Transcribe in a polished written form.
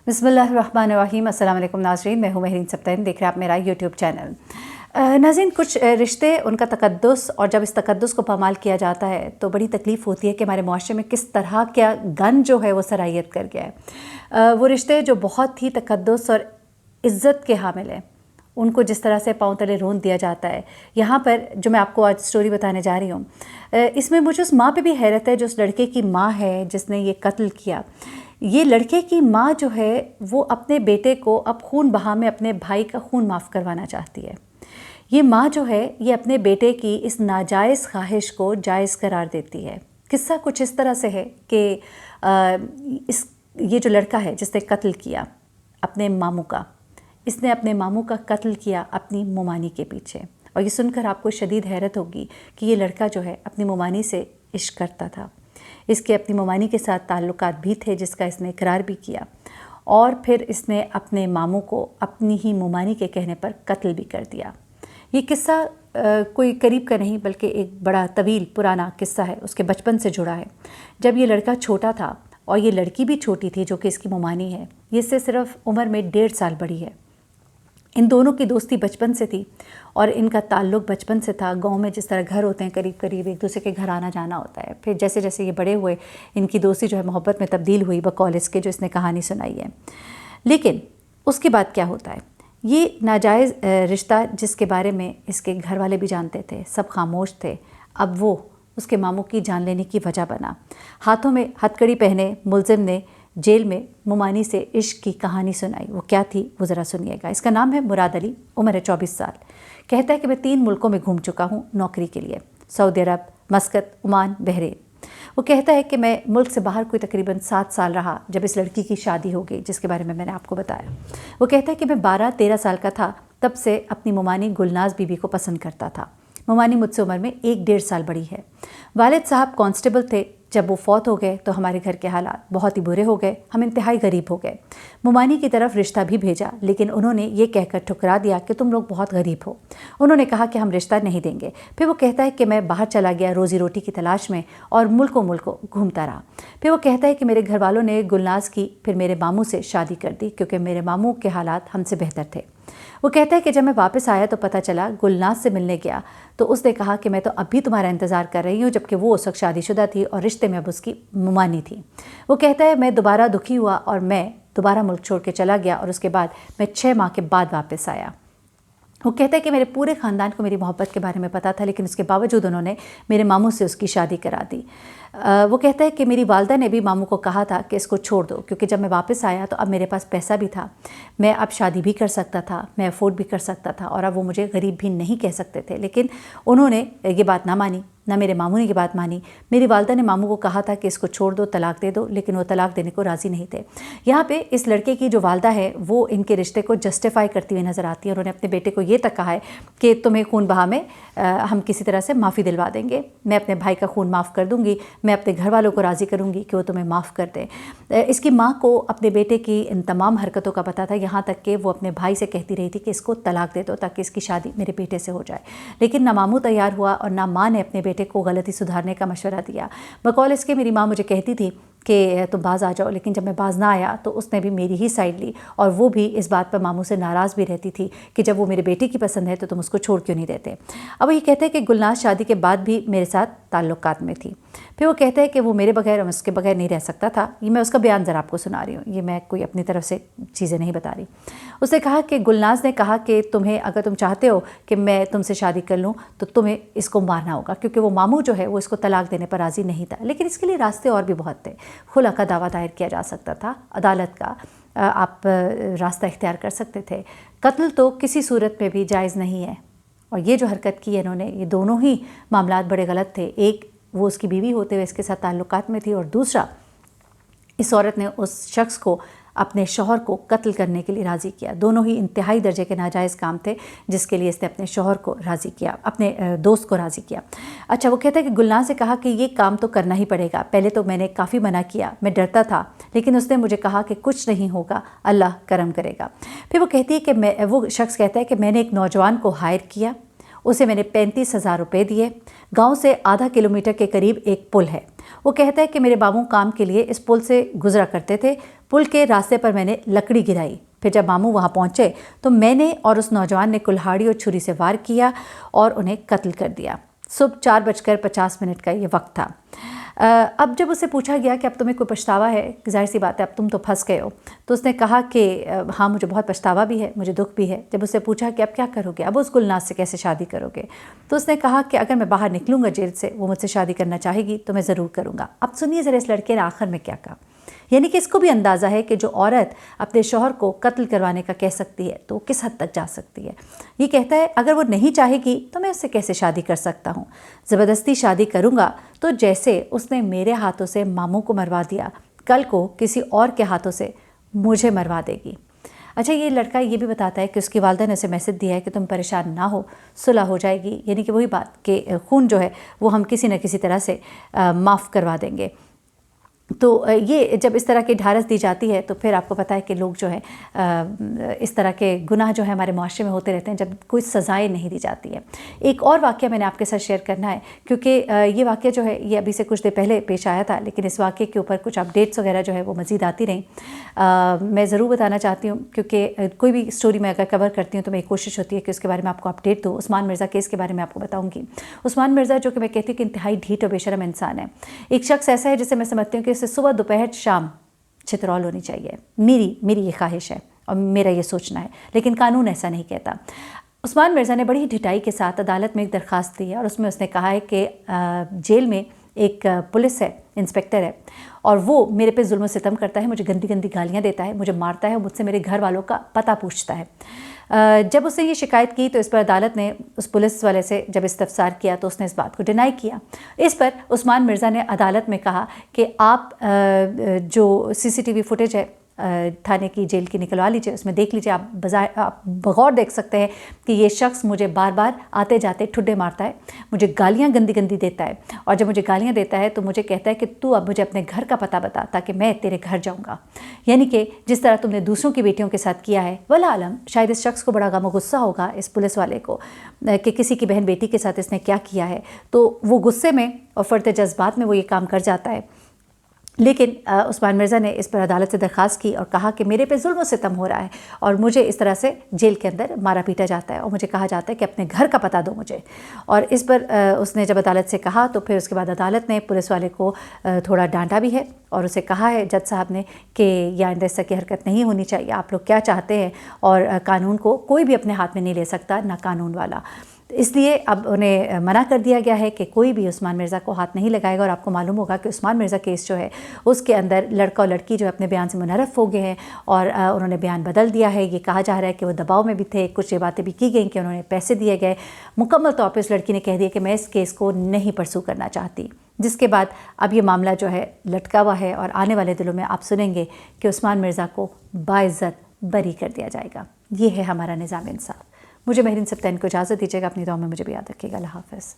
बिस्मिल्लाहिर्रहमानिर्रहीम। अस्सलाम वालेकुम नाज़रीन, मैं हूँ महरीन सब्तैन, देख रहे हैं आप मेरा यूट्यूब चैनल। नाज़रीन, कुछ रिश्ते उनका तकद्दुस, और जब इस तकद्दुस को पामाल किया जाता है तो बड़ी तकलीफ़ होती है कि हमारे मुआशरे में किस तरह का गन जो है वो सरायत कर गया है। वो रिश्ते जो बहुत ही तकद्दुस और इज़्ज़त के हामिल हैं, उनको जिस तरह से पाँव तले रोंद दिया जाता है। यहाँ पर जो मैं आपको आज स्टोरी बताने जा रही हूँ, इसमें मुझे उस माँ पे भी हैरत है जो उस लड़के की माँ है जिसने ये कत्ल किया। ये लड़के की माँ जो है वो अपने बेटे को अब खून बहा में अपने भाई का खून माफ़ करवाना चाहती है। ये माँ जो है ये अपने बेटे की इस नाजायज़ ख्वाहिश को जायज़ करार देती है। किस्सा कुछ इस तरह से है कि ये जो लड़का है जिसने कत्ल किया अपने मामू का, इसने अपने मामू का कत्ल किया अपनी मुमानी के पीछे। और ये सुनकर आपको शदीद हैरत होगी कि ये लड़का जो है अपनी मुमानी से इश्क करता था। इसके अपनी मुमानी के साथ ताल्लुकात भी थे जिसका इसने इकरार भी किया, और फिर इसने अपने मामू को अपनी ही मुमानी के कहने पर कत्ल भी कर दिया। ये किस्सा कोई करीब का नहीं बल्कि एक बड़ा तवील पुराना किस्सा है, उसके बचपन से जुड़ा है। जब ये लड़का छोटा था और ये लड़की भी छोटी थी जो कि इसकी मुमानी है, ये इससे सिर्फ उम्र में 1.5 साल बड़ी है। इन दोनों की दोस्ती बचपन से थी और इनका ताल्लुक़ बचपन से था। गांव में जिस तरह घर होते हैं, करीब करीब एक दूसरे के घर आना जाना होता है। फिर जैसे जैसे ये बड़े हुए इनकी दोस्ती जो है मोहब्बत में तब्दील हुई बकौल इसके जो इसने कहानी सुनाई है। लेकिन उसके बाद क्या होता है, ये नाजायज़ रिश्ता जिसके बारे में इसके घर वाले भी जानते थे, सब खामोश थे, अब वो उसके मामू की जान लेने की वजह बना। हाथों में हथकड़ी पहने मुलजिम ने जेल में मुमानी से इश्क की कहानी सुनाई। वो क्या थी वो ज़रा सुनिएगा। इसका नाम है मुराद अली, उम्र है 24 साल। कहता है कि मैं 3 मुल्कों में घूम चुका हूँ नौकरी के लिए, सऊदी अरब, मस्कत, ओमान, बहरीन। वो कहता है कि मैं मुल्क से बाहर कोई तकरीबन 7 साल रहा जब इस लड़की की शादी हो गई जिसके बारे में मैंने आपको बताया। वो कहता है कि मैं 12-13 साल का था तब से अपनी मुमानी गुलनाज बीबी को पसंद करता था। मुमानी मुझसे उम्र में 1-1.5 साल बड़ी है। वालिद साहब कांस्टेबल थे, जब वो फौत हो गए तो हमारे घर के हालात बहुत ही बुरे हो गए, हम इंतहाई गरीब हो गए। मुमानी की तरफ रिश्ता भी भेजा लेकिन उन्होंने ये कहकर ठुकरा दिया कि तुम लोग बहुत गरीब हो। उन्होंने कहा कि हम रिश्ता नहीं देंगे। फिर वो कहता है कि मैं बाहर चला गया रोज़ी रोटी की तलाश में और मुल्कों घूमता रहा। फिर वो कहता है कि मेरे घर वालों ने गुलनाज की फिर मेरे मामू से शादी कर दी क्योंकि मेरे मामू के हालात हमसे बेहतर थे। वो कहता है कि जब मैं वापस आया तो पता चला गुलनाज से मिलने गया तो उसने कहा कि मैं तो अभी तुम्हारा इंतज़ार कर रही हूँ, जबकि वो उस वक्त शादीशुदा थी और रिश्ते में अब उसकी मुमानी थी। वो कहता है मैं दोबारा दुखी हुआ और मैं दोबारा मुल्क छोड़ के चला गया और उसके बाद मैं 6 माह के बाद वापस आया। वो कहता है कि मेरे पूरे ख़ानदान को मेरी मोहब्बत के बारे में पता था लेकिन उसके बावजूद उन्होंने मेरे मामू से उसकी शादी करा दी। वो कहता है कि मेरी वालदा ने भी मामू को कहा था कि इसको छोड़ दो क्योंकि जब मैं वापस आया तो अब मेरे पास पैसा भी था, मैं अब शादी भी कर सकता था, मैं अफोर्ड भी कर सकता था और अब वो मुझे गरीब भी नहीं कह सकते थे। लेकिन उन्होंने ये बात ना मानी, ना मेरे मामू ने ये बात मानी। मेरी वालदा ने मामू को कहा था कि इसको छोड़ दो, तलाक दे दो, लेकिन वो तलाक देने को राज़ी नहीं थे। यहाँ पे इस लड़के की जो वालदा है वो इनके रिश्ते को जस्टिफाई करती हुई नज़र आती है। उन्होंने अपने बेटे को ये तक कहा है कि तुम्हें खून बहा में हम किसी तरह से माफ़ी दिलवा देंगे, मैं अपने भाई का खून माफ़ कर दूँगी, मैं अपने घर वालों को राज़ी करूँगी कि वो तुम्हें माफ़ कर दें। इसकी माँ को अपने बेटे की इन तमाम हरकतों का पता था, यहाँ तक कि वो अपने भाई से कहती रही थी कि इसको तलाक दे दो ताकि इसकी शादी मेरे बेटे से हो जाए। लेकिन ना मामू तैयार हुआ और ना माँ ने अपने बेटे को गलती सुधारने का मशवरा दिया। बकौल इसके मेरी माँ मुझे कहती थी कि तुम बाज़ आ जाओ, लेकिन जब मैं बाज़ ना आया तो उसने भी मेरी ही साइड ली और वो भी इस बात पर मामू से नाराज़ भी रहती थी कि जब वो मेरे बेटे की पसंद है तो तुम उसको छोड़ क्यों नहीं देते। अब ये कहते हैं कि गुलनाज शादी के बाद भी मेरे साथ ताल्लुकात में थी। फिर वो कहते हैं कि वो मेरे बगैर और उसके बगैर नहीं रह सकता था। ये मैं उसका बयान ज़रा आपको सुना रही हूँ, ये मैं कोई अपनी तरफ से चीज़ें नहीं बता रही। उसने कहा कि गुलनाज ने कहा कि तुम्हें अगर तुम चाहते हो कि मैं तुमसे शादी कर लूँ तो तुम्हें इसको मारना होगा, क्योंकि वो मामू जो है वो इसको तलाक देने पर राज़ी नहीं था। लेकिन इसके लिए रास्ते और भी बहुत थे। खुला का दावा दायर किया जा सकता था, अदालत का आप रास्ता इख्तियार कर सकते थे। कत्ल तो किसी सूरत में भी जायज़ नहीं है और ये जो हरकत की है इन्होंने, ये दोनों ही मामलात बड़े गलत थे। एक वो उसकी बीवी होते हुए इसके साथ ताल्लुकात में थी और दूसरा इस औरत ने उस शख्स को अपने शौहर को कत्ल करने के लिए राज़ी किया। दोनों ही इंतहाई दर्जे के नाजायज़ काम थे जिसके लिए इसने अपने शौहर को राज़ी किया, अपने दोस्त को राज़ी किया। अच्छा, वो कहता है कि गुलनाज से कहा कि ये काम तो करना ही पड़ेगा। पहले तो मैंने काफ़ी मना किया, मैं डरता था, लेकिन उसने मुझे कहा कि कुछ नहीं होगा, अल्लाह करम करेगा। फिर वो कहती है कि वो शख्स कहता है कि मैंने एक नौजवान को हायर किया, اسے میں نے 35,000 روپے دیے۔ گاؤں سے آدھا کلومیٹر کے قریب ایک پل ہے۔ وہ کہتا ہے کہ میرے ماموں کام کے لیے اس پل سے گزرا کرتے تھے۔ پل کے راستے پر میں نے لکڑی گرائی، پھر جب ماموں وہاں پہنچے تو میں نے اور اس نوجوان نے کلہاڑی اور چھری سے وار کیا اور انہیں قتل کر دیا۔ صبح 4:50 کا یہ وقت تھا۔ اب جب اسے پوچھا گیا کہ اب تمہیں کوئی پچھتاوا ہے، ظاہر سی بات ہے اب تم تو پھنس گئے ہو، تو اس نے کہا کہ ہاں مجھے بہت پچھتاوا بھی ہے، مجھے دکھ بھی ہے۔ جب اسے پوچھا کہ اب کیا کرو گے، اب اس گلناز سے کیسے شادی کرو گے، تو اس نے کہا کہ اگر میں باہر نکلوں گا جیل سے، وہ مجھ سے شادی کرنا چاہے گی تو میں ضرور کروں گا۔ اب سنیے ذرا اس لڑکے نے آخر میں کیا کہا، یعنی کہ اس کو بھی اندازہ ہے کہ جو عورت اپنے شوہر کو قتل کروانے کا کہہ سکتی ہے تو وہ کس حد تک جا سکتی ہے۔ یہ کہتا ہے اگر وہ نہیں چاہے گی تو میں اس سے کیسے شادی کر سکتا ہوں، زبردستی شادی کروں گا تو جیسے اس نے میرے ہاتھوں سے ماموں کو مروا دیا، کل کو کسی اور کے ہاتھوں سے مجھے مروا دے گی۔ اچھا، یہ لڑکا یہ بھی بتاتا ہے کہ اس کی والدہ نے اسے میسج دیا ہے کہ تم پریشان نہ ہو، صلح ہو جائے گی، یعنی کہ وہی بات کہ خون جو ہے وہ ہم کسی نہ کسی طرح سے معاف کروا دیں گے۔ تو یہ جب اس طرح کی ڈھارس دی جاتی ہے تو پھر آپ کو پتہ ہے کہ لوگ جو ہے اس طرح کے گناہ جو ہے ہمارے معاشرے میں ہوتے رہتے ہیں جب کوئی سزائیں نہیں دی جاتی ہے۔ ایک اور واقعہ میں نے آپ کے ساتھ شیئر کرنا ہے، کیونکہ یہ واقعہ جو ہے یہ ابھی سے کچھ دیر پہلے پیش آیا تھا، لیکن اس واقعے کے اوپر کچھ اپڈیٹس وغیرہ جو ہے وہ مزید آتی رہیں۔ میں ضرور بتانا چاہتی ہوں، کیونکہ کوئی بھی سٹوری میں اگر کور کرتی ہوں تو میری کوشش ہوتی ہے کہ اس کے بارے میں آپ کو اپڈیٹ دوں۔ عثمان مرزا کیس کے بارے میں آپ کو بتاؤں گی۔ عثمان مرزا جو کہ میں کہتی ہوں کہ انتہائی ڈھیٹ اور بے شرم انسان ہے، ایک شخص ایسا ہے جسے میں سمجھتی ہوں کہ اسے صبح دوپہر شام چترول ہونی چاہیے۔ میری یہ خواہش ہے اور میرا یہ سوچنا ہے، لیکن قانون ایسا نہیں کہتا۔ عثمان مرزا نے بڑی ڈھٹائی کے ساتھ عدالت میں ایک درخواست دی ہے اور اس میں اس نے کہا ہے کہ جیل میں ایک پولیس ہے، انسپیکٹر ہے، اور وہ میرے پہ ظلم و ستم کرتا ہے، مجھے گندی گندی گالیاں دیتا ہے، مجھے مارتا ہے اور مجھ سے میرے گھر والوں کا پتہ پوچھتا ہے۔ جب اس نے یہ شکایت کی تو اس پر عدالت نے اس پولیس والے سے جب استفسار کیا تو اس نے اس بات کو ڈینائی کیا۔ اس پر عثمان مرزا نے عدالت میں کہا کہ آپ جو CCTV فوٹیج ہے تھانے کی جیل کی نکلوا لیجئے، اس میں دیکھ لیجئے، آپ بغور دیکھ سکتے ہیں کہ یہ شخص مجھے بار بار آتے جاتے ٹھڈے مارتا ہے، مجھے گالیاں گندی گندی دیتا ہے، اور جب مجھے گالیاں دیتا ہے تو مجھے کہتا ہے کہ تو اب مجھے اپنے گھر کا پتہ بتا تاکہ میں تیرے گھر جاؤں گا، یعنی کہ جس طرح تم نے دوسروں کی بیٹیوں کے ساتھ کیا ہے۔ واللہ عالم، شاید اس شخص کو بڑا غم و غصہ ہوگا اس پولیس والے کو کہ کسی کی بہن بیٹی کے ساتھ اس نے کیا کیا ہے، تو وہ غصے میں اور فرط جذبات میں وہ یہ کام کر جاتا ہے۔ لیکن عثمان مرزا نے اس پر عدالت سے درخواست کی اور کہا کہ میرے پہ ظلم و ستم ہو رہا ہے اور مجھے اس طرح سے جیل کے اندر مارا پیٹا جاتا ہے اور مجھے کہا جاتا ہے کہ اپنے گھر کا پتہ دو مجھے۔ اور اس پر اس نے جب عدالت سے کہا تو پھر اس کے بعد عدالت نے پولیس والے کو تھوڑا ڈانٹا بھی ہے اور اسے کہا ہے جج صاحب نے کہ یہ آئندہ اس طرح کی حرکت نہیں ہونی چاہیے، آپ لوگ کیا چاہتے ہیں، اور قانون کو کوئی بھی اپنے ہاتھ میں نہیں لے سکتا، نہ قانون والا۔ اس لیے اب انہیں منع کر دیا گیا ہے کہ کوئی بھی عثمان مرزا کو ہاتھ نہیں لگائے گا۔ اور آپ کو معلوم ہوگا کہ عثمان مرزا کیس جو ہے اس کے اندر لڑکا اور لڑکی جو اپنے بیان سے منحرف ہو گئے ہیں اور انہوں نے بیان بدل دیا ہے۔ یہ کہا جا رہا ہے کہ وہ دباؤ میں بھی تھے، کچھ یہ باتیں بھی کی گئیں کہ انہوں نے پیسے دیے گئے۔ مکمل طور پہ اس لڑکی نے کہہ دیا کہ میں اس کیس کو نہیں پرسو کرنا چاہتی، جس کے بعد اب یہ معاملہ جو ہے لٹکا ہوا ہے اور آنے والے دنوں میں آپ سنیں گے کہ عثمان مرزا کو باعزت بری کر دیا جائے گا۔ یہ ہے ہمارا نظام انصاف۔ مجھے مہرین سبطین کو اجازت دیجیے گا، اپنی دعاؤں میں مجھے بھی یاد رکھیے گا۔ اللہ حافظ۔